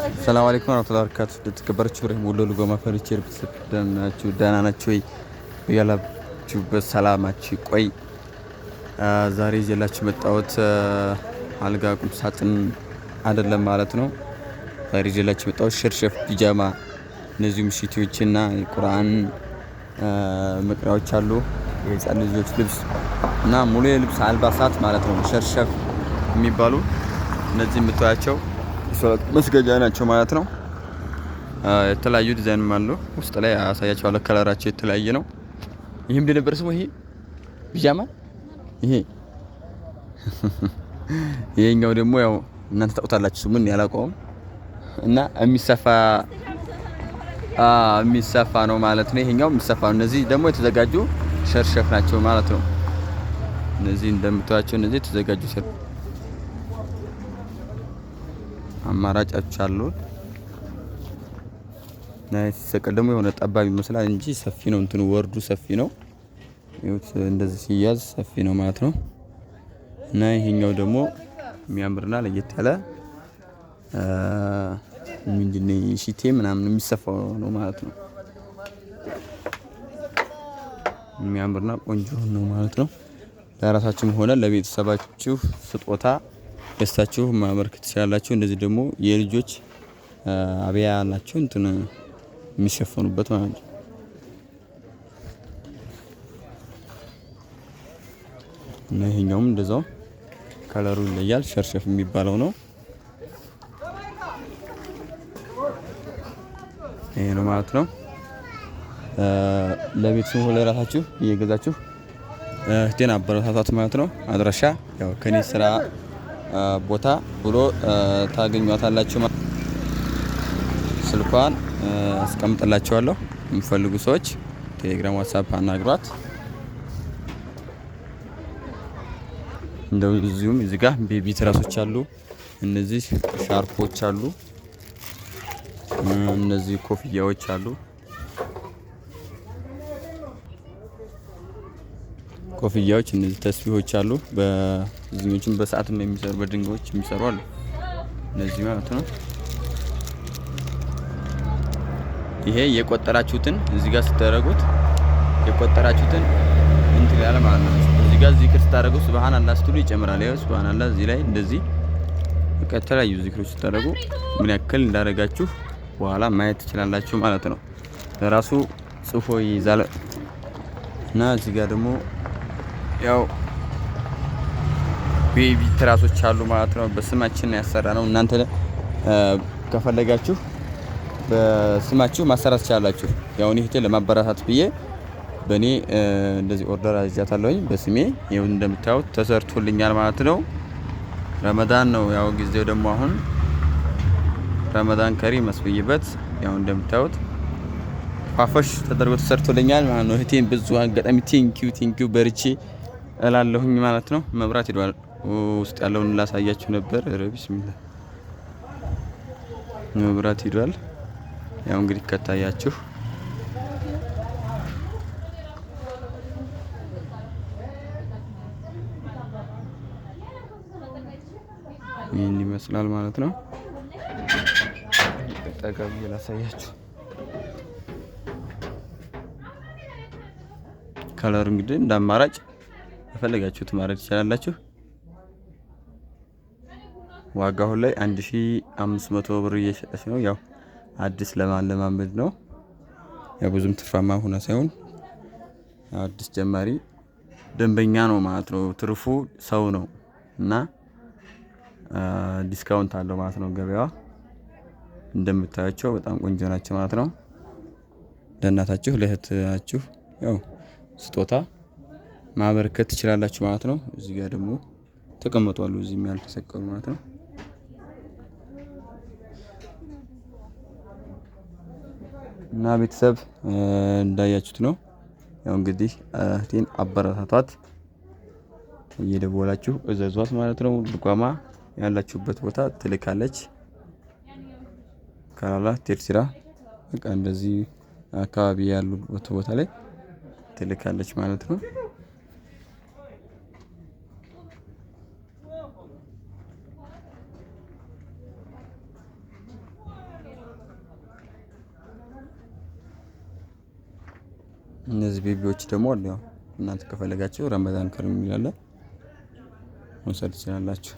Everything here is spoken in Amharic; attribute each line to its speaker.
Speaker 1: ሰላም አለይኩም ወራህመቱላሂ ወበረካቱ። ለተከበራችሁ ረህም ወሎ ልጓማ ፈርኒቸር ቤተሰብ ደህና ናችሁ ወይ? ያላችሁበት ሰላማችሁ ቆይ። ዛሬ ይዤላችሁ መጣሁት አልጋ ቁም ሳጥን አይደለም ማለት ነው። ዛሬ ይዤላችሁ መጣሁት ሸርሸፍ ፒጃማ፣ እነዚህም ሽቲዎችና የቁርአን መቅሪያዎች አሉ። የህፃን ልጆች ልብስ እና ሙሉ የልብስ አልባሳት ማለት ነው። ሸርሸፍ የሚባሉ እነዚህ የምታያቸው መስገጃ ናቸው ማለት ነው። የተለያዩ ዲዛይንም አሉ። ውስጥ ላይ አሳያቸዋለሁ። ከለራቸው የተለያየ ነው። ይሄም እንደነበር ስሙ ይሄ ፒጃማ ይሄኛው ደግሞ ያው እናንተ ታውቁታላችሁ ስሙን ያላውቀውም እና የሚሰፋ ነው ማለት ነው። ይሄኛው የሚሰፋ ነው። እነዚህ ደግሞ የተዘጋጁ ሸርሸፍ ናቸው ማለት ነው። እነዚህ እንደምታዩቸው እነዚህ የተዘጋጁ አማራጮች አሉ። ሲሰቀል ደግሞ የሆነ ጠባብ ይመስላል እንጂ ሰፊ ነው። እንትኑ ወርዱ ሰፊ ነው። ይሁት እንደዚህ ሲያዝ ሰፊ ነው ማለት ነው። እና ይሄኛው ደግሞ የሚያምርና ለየት ያለ ምንድነው ሽቴ ምናምን የሚሰፋው ነው ማለት ነው። የሚያምርና ቆንጆ ነው ማለት ነው። ለራሳችሁም ሆነ ለቤተሰባችሁ ስጦታ ገዝታችሁ ማበርከት ትችላላችሁ። እንደዚህ ደግሞ የልጆች አብያ ያላችሁ እንትን የሚሸፈኑበት ማለት ነው። እና ይሄኛውም እንደዛው ከለሩ ይለያል። ሸርሸፍ የሚባለው ነው። ይሄ ነው ማለት ነው። ለቤተሰቡ ለራሳችሁ እየገዛችሁ እህቴን አበረታታት ማለት ነው። አድራሻ ያው ከኔ ስራ ቦታ ብሎ ታገኟታላችሁ። ስልኳን አስቀምጥላችኋለሁ። የሚፈልጉ ሰዎች ቴሌግራም፣ ዋትስአፕ አናግሯት። እንደዚሁም እዚህ ጋር ቤቢ ትራሶች አሉ። እነዚህ ሻርፖች አሉ። እነዚህ ኮፍያዎች አሉ። ኮፍያዎች እነዚህ ተስቢሆች አሉ። በዚህኞችም በሰዓትም የሚሰሩ በድንጋዮች የሚሰሩ አሉ። እነዚህ ማለት ነው። ይሄ የቆጠራችሁትን እዚህ ጋር ስታደርጉት የቆጠራችሁትን እንትን ያለ ማለት ነው። እዚህ ጋር ዚክር ስታደርጉ ሱብሃንአላህ ስትሉ ይጨምራል። ይኸው ሱብሃንአላህ እዚህ ላይ እንደዚህ የተለያዩ ዚክሮች ስታደርጉ ምን ያክል እንዳደረጋችሁ በኋላ ማየት ትችላላችሁ ማለት ነው። ለራሱ ጽፎ ይይዛል። እና እዚህ ጋር ደግሞ ያው ቤቢ ትራሶች አሉ ማለት ነው። በስማችን ያሰራ ነው። እናንተ ከፈለጋችሁ በስማችሁ ማሰራት ትችላላችሁ። ያው እኔ ለማበረታታት ብዬ በእኔ እንደዚህ ኦርደር አዝጃታለሁኝ በስሜ። ይኸው እንደምታዩት ተሰርቶልኛል ማለት ነው። ረመዳን ነው ያው ጊዜው ደግሞ አሁን ረመዳን ከሪም መስብይበት ያው እንደምታዩት ፋፈሽ ተደርጎ ተሰርቶልኛል ማለት ነው። እህቴን ብዙ አጋጣሚ ቲንኪው በርቺ እላለሁኝ ማለት ነው። መብራት ሄዷል። ውስጥ ያለውን ላሳያችሁ ነበር። ቢስሚላህ መብራት ሄዷል። ያው እንግዲህ ከታያችሁ ይህን ይመስላል ማለት ነው። ጠጋብ ላሳያችሁ። ከለር እንግዲህ እንደ አማራጭ የፈለጋችሁት ማድረግ ትችላላችሁ። ዋጋው ላይ 1500 ብር እየሸጠች ነው። ያው አዲስ ለማለማመድ ነው። ያው ብዙም ትርፋማ ሆነ ሳይሆን አዲስ ጀማሪ ደንበኛ ነው ማለት ነው። ትርፉ ሰው ነው እና ዲስካውንት አለው ማለት ነው። ገበያዋ እንደምታያቸው በጣም ቆንጆ ናቸው ማለት ነው። ለእናታችሁ ለእህታችሁ ያው ስጦታ ማበርከት ትችላላችሁ ማለት ነው። እዚህ ጋር ደግሞ ተቀምጧሉ። እዚህም ያልተሰቀሉ ማለት ነው። እና ቤተሰብ እንዳያችሁት ነው። ያው እንግዲህ እህቴን አበረታቷት፣ እየደወላችሁ እዘዟት ማለት ነው። ልጓማ ያላችሁበት ቦታ ትልካለች። ካላላ ቴርሲራ በቃ እንደዚህ አካባቢ ያሉበት ቦታ ላይ ትልካለች ማለት ነው። እነዚህ ቤቢዎች ደግሞ አሉ። ያው እናንተ ከፈለጋችሁ ረመዳን ከሪም ይላል መውሰድ ትችላላችሁ።